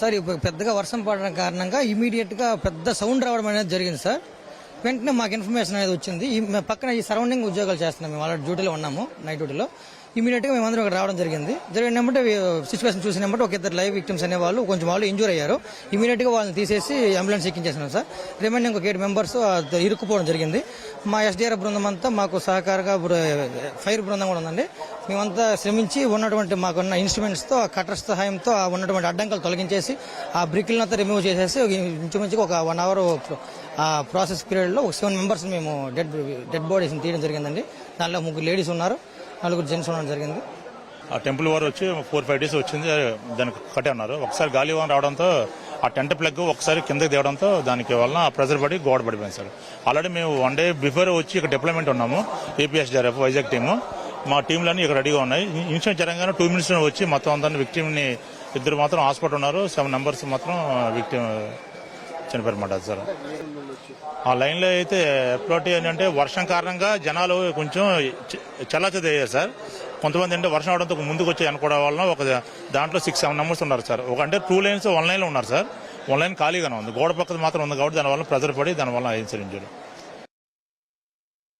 Sir పెద్దగా వర్షం పడడం కారణంగా ఇమీడియట్ గా పెద్ద సౌండ్ రావడం అనేది జరిగింది సార్. వెంటనే మాకు ఇన్ఫర్మేషన్ అనేది వచ్చింది. పక్కన ఈ సరౌండింగ్ ఉద్యోగాలు చేస్తున్నాం, మేము ఆల్రెడీ డ్యూటీలో ఉన్నాము, నైట్ డ్యూటీలో. ఇమీడియట్ గా మేమందరం ఇక్కడ రావడం జరిగినప్పుడు సిచ్యువేషన్ చూసినప్పుడు ఒక ఇద్దరు లైవ్ విక్టిమ్స్ అనే వాళ్ళు కొంచెం వాళ్ళు ఇంజూర్ అయ్యారు. ఇమీడియట్ గా వాళ్ళని తీసేసి అంబులెన్స్ ఎక్కించేసినాం సార్. రిమైనింగ్ ఒక 7 మెంబర్స్ ఇరుక్కుపోవడం జరిగింది. మా ఎస్డీఆర్ఎఫ్ బృందం అంతా మాకు సహకారంగా ఫైర్ బృందం కూడా ఉందండి. మేమంతా శ్రమించి ఉన్నటువంటి మాకున్న ఇన్స్ట్రుమెంట్స్ తో కటర్ సహాయంతో ఉన్నటువంటి అడ్డంకులు తొలగించేసి ఆ బ్రిక్లంతా రిమూవ్ చేసేసి ఇంచుమించుగా ఒక 1 అవర్ ఆ ప్రాసెస్ పీరియడ్ లో 7 మెంబర్స్ మేము డెడ్ బాడీస్ తీయడం జరిగిందండి. దానిలో 3 లేడీస్ ఉన్నారు, 4 జెంట్స్ ఉండడం జరిగింది. ఆ టెంపుల్ వారు వచ్చి 4-5 డేస్ వచ్చింది, దానికి కట్టే ఉన్నారు. ఒకసారి గాలి వాన రావడంతో ఆ టెంట్ ప్లగ్ ఒకసారి కిందకి దిగడంతో దానికి వలన ప్రెజర్ పడి గోడ పడిపోయింది సార్. ఆల్రెడీ మేము 1 డే బిఫోర్ వచ్చి ఇక్కడ డిప్లాయ్మెంట్ ఉన్నాము, ఏపీఎస్డీఆర్ఎఫ్ వైజాగ్ టీము. మా టీంలన్నీ ఇక్కడ రెడీగా ఉన్నాయి. ఇన్సిడెంట్ జరగగానే 2 minutes వచ్చి మొత్తం అందరినీ విక్టిమ్ని 2 మాత్రం హాస్పిటల్ ఉన్నారు, 7 members మాత్రం విక్టిమ్ చనిపోయారన్నమాట సార్. ఆ లైన్లో అయితే ఎప్పుడోటి ఏంటంటే వర్షం కారణంగా జనాలు కొంచెం చల్లాచదయ్యారు సార్. కొంతమంది అంటే వర్షం అవడంతో ముందుకు వచ్చి అనుకోవడం వలన ఒక దాంట్లో 6-7 members ఉన్నారు సార్. ఒక అంటే 2 lanes 1 lane లో ఉన్నారు సార్. 1 lane ఖాళీగానే ఉంది, గోడ పక్కన మాత్రం ఉంది కాబట్టి దానివల్ల ప్రెజర్ పడి దానివల్ల ఇన్సిడెంట్